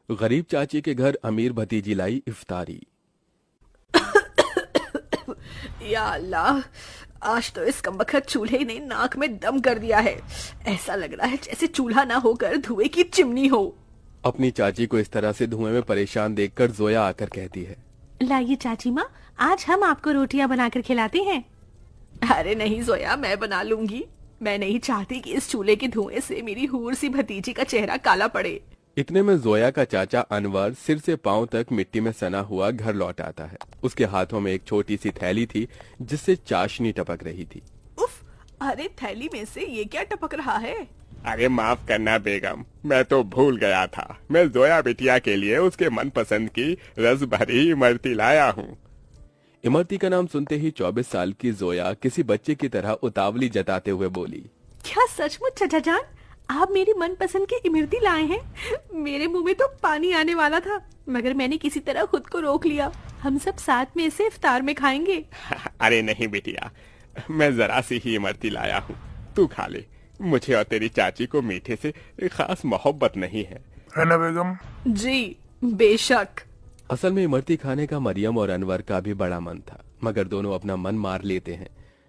गरीब चाची के घर अमीर भतीजी लाई इफ्तारी। या अल्लाह, आज तो इस कमबख्त चूल्हे ने नाक में दम कर दिया है। ऐसा लग रहा है जैसे चूल्हा ना होकर धुएं की चिमनी हो। अपनी चाची को इस तरह से धुएं में परेशान देखकर जोया आकर कहती है, लाइए चाची माँ, आज हम आपको रोटियां बनाकर खिलाते हैं। अरे नहीं जोया, मैं बना लूंगी। मैं नहीं चाहती कि इस चूल्हे के धुएं से मेरी हूर सी भतीजी का चेहरा काला पड़े। इतने में जोया का चाचा अनवर सिर से पांव तक मिट्टी में सना हुआ घर लौट आता है। उसके हाथों में एक छोटी सी थैली थी जिससे चाशनी टपक रही थी। उफ, अरे थैली में से ये क्या टपक रहा है? अरे माफ करना बेगम, मैं तो भूल गया था। मैं जोया बिटिया के लिए उसके मनपसंद की रस भरी इमरती लाया हूँ। इमरती का नाम सुनते ही 24 साल की जोया किसी बच्चे की तरह उतावली जताते हुए बोली, क्या सचमुच चाचा जान, आप मेरी मनपसंद की इमरती लाए हैं? मेरे मुंह में तो पानी आने वाला था, मगर मैंने किसी तरह खुद को रोक लिया। हम सब साथ में इसे इफ्तार में खाएंगे। अरे नहीं बिटिया, मैं जरा सी ही इमरती लाया हूँ, तू खा ले। मुझे और तेरी चाची को मीठे से खास मोहब्बत नहीं है ना बेगम? जी बेशक। असल में इमरती खाने का मरियम और अनवर का भी बड़ा मन था, मगर दोनों अपना मन मार लेते हैं।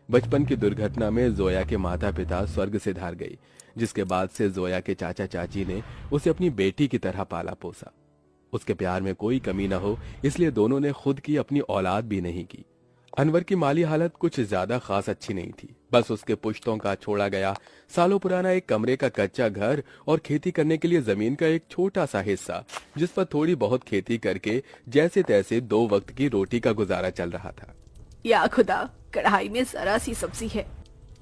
बचपन की दुर्घटना में जोया के माता पिता स्वर्ग से धार गई, जिसके बाद से जोया के चाचा चाची ने उसे अपनी बेटी की तरह पाला पोसा। उसके प्यार में कोई कमी न हो, इसलिए दोनों ने खुद की अपनी औलाद भी नहीं की। अनवर की माली हालत कुछ ज्यादा खास अच्छी नहीं थी। बस उसके पुश्तों का छोड़ा गया सालों पुराना एक कमरे का कच्चा घर और खेती करने के लिए जमीन का एक छोटा सा हिस्सा, जिस पर थोड़ी बहुत खेती करके जैसे तैसे 2 वक्त की रोटी का गुजारा चल रहा था। या खुदा, कढ़ाई में जरा सी सब्जी है।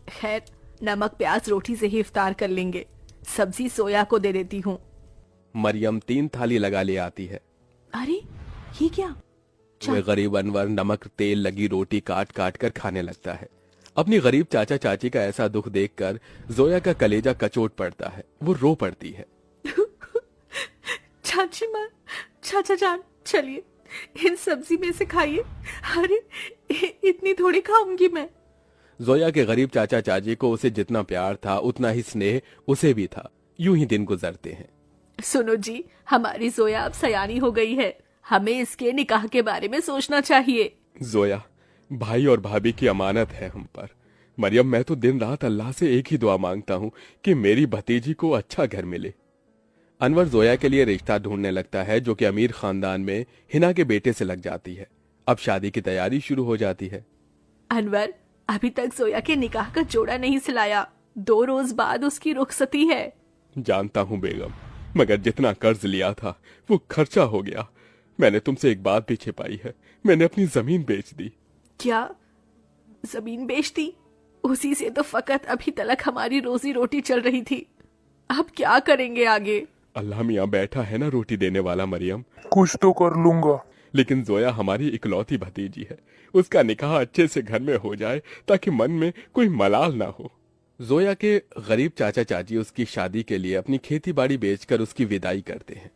खैर, नमक प्याज रोटी से ही इफ्तार कर लेंगे। सब्जी सोया को दे देती हूँ। मरियम 3 थाली लगा ले आती है। अरे ये क्या? वे गरीब अनवर नमक तेल लगी रोटी काट काट कर खाने लगता है। अपनी गरीब चाचा चाची का ऐसा दुख देखकर जोया का कलेजा कचोट पड़ता है। वो रो पड़ती है। चाची माँ, चाचा जान, चलिए इन सब्जी में से खाइए। अरे इतनी थोड़ी खाऊंगी मैं। जोया के गरीब चाचा चाची को उसे जितना प्यार था उतना ही स्नेह उसे भी था। यूं ही दिन गुजरते हैं। सुनो जी, हमारी जोया अब सयानी हो गई है। हमें इसके निकाह के बारे में सोचना चाहिए। जोया, भाई और भाभी की अमानत है हम पर। मरियम, मैं तो दिन रात अल्लाह से एक ही दुआ मांगता हूँ कि मेरी भतीजी को अच्छा घर मिले। अनवर जोया के लिए रिश्ता ढूंढने लगता है, जो कि अमीर खानदान में हिना के बेटे से लग जाती है। अब शादी की तैयारी शुरू हो जाती है। अनवर, अभी तक जोया के निकाह का जोड़ा नहीं सिलाया। 2 रोज बाद उसकी रुखसती है। जानता हूँ बेगम, मगर जितना कर्ज लिया था वो खर्चा हो गया। मैंने तुमसे एक बात भी छिपाई है, मैंने अपनी जमीन बेच दी। क्या जमीन बेच दी? उसी से तो फकत अभी तक हमारी रोजी रोटी चल रही थी। अब क्या करेंगे आगे? अल्लाह मियाँ बैठा है ना रोटी देने वाला मरियम। कुछ तो कर लूंगा। लेकिन जोया हमारी इकलौती भतीजी है, उसका निकाह अच्छे से घर में हो जाए ताकि मन में कोई मलाल ना हो। जोया के गरीब चाचा चाची उसकी शादी के लिए अपनी खेती बाड़ी बेचकर उसकी विदाई करते हैं।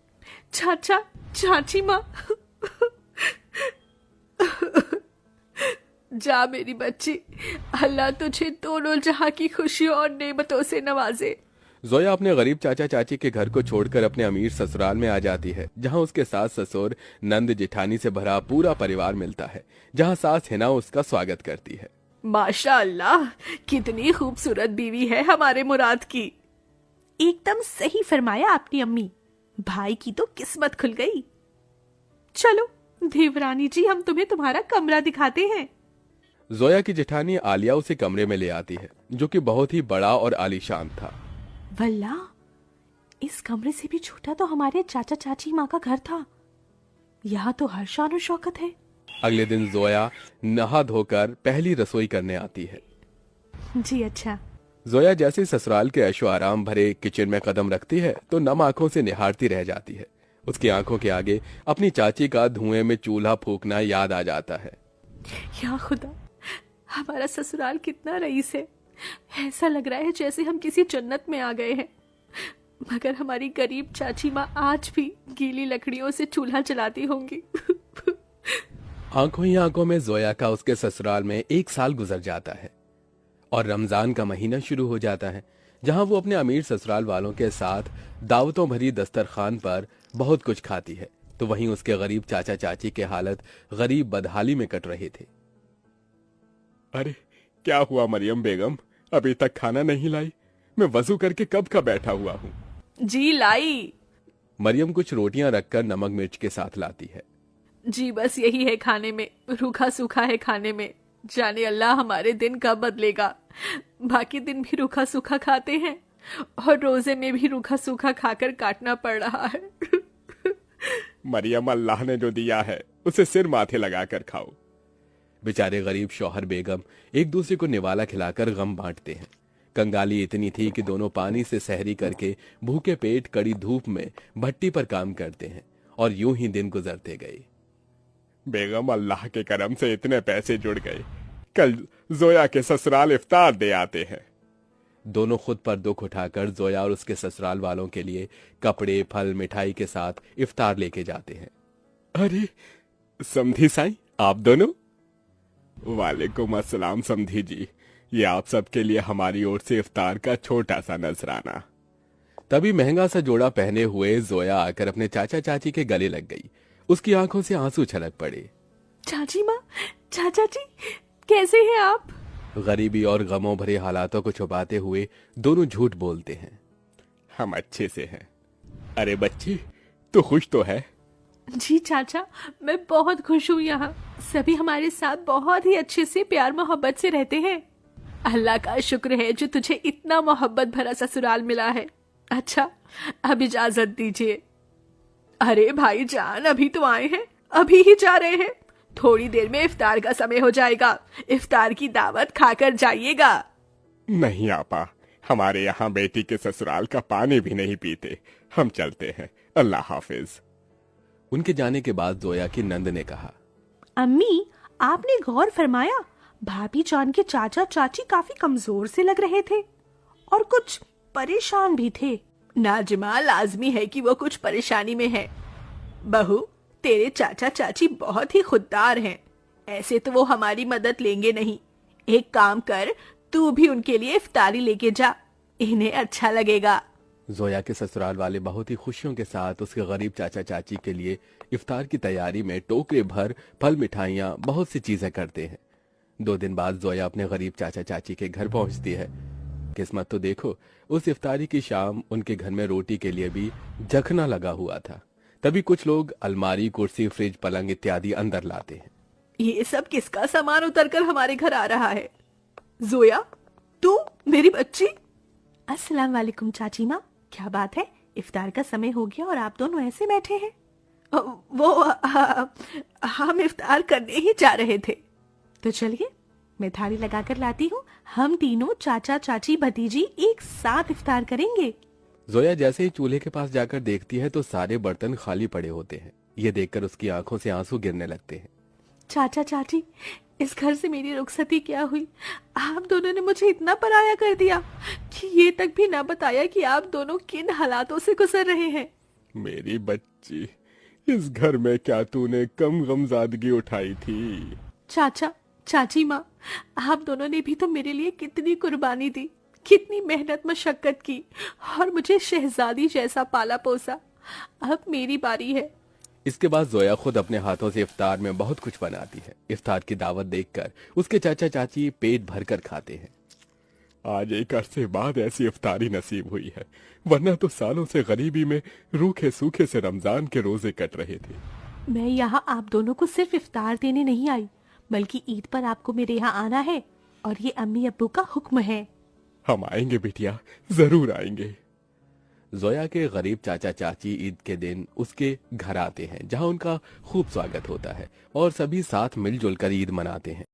चाचा चाची माँ, जा मेरी बच्ची, अल्लाह तुझे दोनों जहां की खुशियों और नेमतों से नवाजे। जोया अपने गरीब चाचा चाची के घर को छोड़कर अपने अमीर ससुराल में आ जाती है, जहां उसके सास ससुर नंद जेठानी से भरा पूरा परिवार मिलता है, जहां सास हिना उसका स्वागत करती है। माशाअल्लाह, कितनी खूबसूरत बीवी है हमारे मुराद की। एकदम सही फरमाया आपने अम्मी, भाई की तो किस्मत खुल गई। चलो देवरानी जी, हम तुम्हें तुम्हारा कमरा दिखाते हैं। जोया की जेठानी आलिया उसे कमरे में ले आती है, जो कि बहुत ही बड़ा और आलीशान था। वल्ला, इस कमरे से भी छोटा तो हमारे चाचा चाची माँ का घर था। यहाँ तो हर शान और शौकत है। अगले दिन जोया नहा धोकर पहली रसोई करने आती है। जी अच्छा। जोया जैसे ससुराल के ऐशो आराम भरे किचन में कदम रखती है तो नम आंखों से निहारती रह जाती है। उसकी आंखों के आगे अपनी चाची का धुएं में चूल्हा फूंकना याद आ जाता है। या खुदा, हमारा ससुराल कितना रईस है। ऐसा लग रहा है जैसे हम किसी जन्नत में आ गए हैं। मगर हमारी गरीब चाची माँ आज भी गीली लकड़ियों से चूल्हा चलाती होंगी। आंखों ही आंखों में जोया का उसके ससुराल में 1 साल गुजर जाता है और रमजान का महीना शुरू हो जाता है, जहां वो अपने अमीर ससुराल वालों के साथ दावतों भरी दस्तरखान पर बहुत कुछ खाती है, तो वहीं उसके गरीब चाचा चाची के हालत गरीब बदहाली में कट रहे थे। अरे क्या हुआ मरियम बेगम, अभी तक खाना नहीं लाई? मैं वजू करके कब का बैठा हुआ हूँ। जी लाई। मरियम कुछ रोटियां रखकर नमक मिर्च के साथ लाती है। जी बस यही है खाने में, रूखा सूखा है खाने में। जाने अल्लाह हमारे दिन कब बदलेगा। बाकी दिन भी रूखा सूखा खाते हैं और रोजे में भी रूखा सूखा खाकर काटना पड़ रहा है। मरियम, अल्लाह ने जो दिया है उसे सिर माथे लगाकर खाओ। बेचारे गरीब शौहर बेगम एक दूसरे को निवाला खिलाकर गम बांटते हैं। कंगाली इतनी थी कि दोनों पानी से सहरी करके भूखे पेट कड़ी धूप में भट्टी पर काम करते हैं और यूं ही दिन गुजरते गए। बेगम, अल्लाह के करम से इतने पैसे जुड़ गए, कल जोया के ससुराल इफ्तार दे आते हैं। दोनों खुद पर दुख उठाकर जोया और उसके ससुराल वालों के लिए कपड़े, फल, मिठाई के साथ इफ्तार लेके जाते हैं। अरे समधी साईं, आप दोनों? वालेकुम अस्सलाम समधी जी, ये आप सबके लिए हमारी ओर से इफ्तार का छोटा सा नजराना। तभी महंगा सा जोड़ा पहने हुए जोया आकर अपने चाचा चाची के गले लग गई। उसकी आंखों से आंसू छलक पड़े। चाची माँ, चाचा जी, कैसे हैं आप? गरीबी और गमों भरे हालातों को छुपाते हुए दोनों झूठ बोलते हैं। हम अच्छे से हैं। अरे बच्ची, तू खुश तो है? जी चाचा, मैं बहुत खुश हूँ। यहाँ सभी हमारे साथ बहुत ही अच्छे से प्यार मोहब्बत से रहते हैं। अल्लाह का शुक्र है जो तुझे इतना मोहब्बत भरा ससुराल मिला है। अच्छा, अब इजाजत दीजिए। अरे भाई जान, अभी तो आए हैं, अभी ही जा रहे हैं। थोड़ी देर में इफ्तार का समय हो जाएगा, इफ्तार की दावत खाकर जाइएगा। नहीं आपा, हमारे यहाँ बेटी के ससुराल का पानी भी नहीं पीते। हम चलते हैं, अल्लाह हाफिज। उनके जाने के बाद जोया की नंद ने कहा, अम्मी, आपने गौर फरमाया भाभी जान के चाचा चाची काफी कमजोर से लग रहे थे और कुछ परेशान भी थे। नाजिमा, लाजमी है कि वो कुछ परेशानी में है। बहू, तेरे चाचा चाची बहुत ही खुददार हैं। ऐसे तो वो हमारी मदद लेंगे नहीं। एक काम कर, तू भी उनके लिए इफ्तारी लेके जा, इन्हें अच्छा लगेगा। जोया के ससुराल वाले बहुत ही खुशियों के साथ उसके गरीब चाचा चाची के लिए इफ्तार की तैयारी में टोकरे भर फल, मिठाइयाँ, बहुत सी चीजें करते हैं। 2 दिन बाद जोया अपने गरीब चाचा चाची के घर पहुंचती है। किस्मत तो देखो, उस इफ्तारी की शाम उनके घर में रोटी के लिए भी जखना लगा हुआ था। तभी कुछ लोग अलमारी, कुर्सी, फ्रिज, पलंग इत्यादि अंदर लाते हैं। ये सब किसका सामान उतरकर हमारे घर आ रहा है? जोया, तू मेरी बच्ची? अस्सलाम वालेकुम चाची माँ, क्या बात है, इफ्तार का समय हो गया और आप दोनों ऐसे बैठे हैं? हम इफ्तार करने ही जा रहे थे। तो चलिए, मैं थाली लगाकर लाती हूँ। हम तीनों चाचा चाची भतीजी एक साथ इफ्तार करेंगे। जोया जैसे ही चूल्हे के पास जाकर देखती है तो सारे बर्तन खाली पड़े होते हैं। ये देखकर उसकी आंखों से आंसू गिरने लगते हैं। चाचा चाची, इस घर से मेरी रुखसती क्या हुई? आप दोनों ने मुझे इतना पराया कर दिया कि ये तक भी ना बताया कि आप दोनों किन हालातों से गुजर रहे हैं। मेरी बच्ची, इस घर में क्या तूने कम गमजादगी उठाई थी? चाचा चाची माँ, आप दोनों ने भी तो मेरे लिए कितनी कुर्बानी दी, कितनी मेहनत मशक्कत की और मुझे शहजादी जैसा पाला पोसा। अब मेरी बारी है। इसके बाद जोया खुद अपने हाथों से इफ्तार में बहुत कुछ बनाती है। इफ्तार की दावत देखकर उसके चाचा चाची पेट भरकर खाते हैं। आज एक अरसे बाद ऐसी इफ्तारी नसीब हुई है, वरना तो सालों से गरीबी में रूखे सूखे से रमजान के रोजे कट रहे थे। मैं यहाँ आप दोनों को सिर्फ इफ्तार देने नहीं आई, बल्कि ईद पर आपको मेरे यहाँ आना है और ये अम्मी अब्बू का हुक्म है। हम आएंगे बिटिया, जरूर आएंगे। जोया के गरीब चाचा चाची ईद के दिन उसके घर आते हैं, जहां उनका खूब स्वागत होता है और सभी साथ मिलजुल कर ईद मनाते हैं।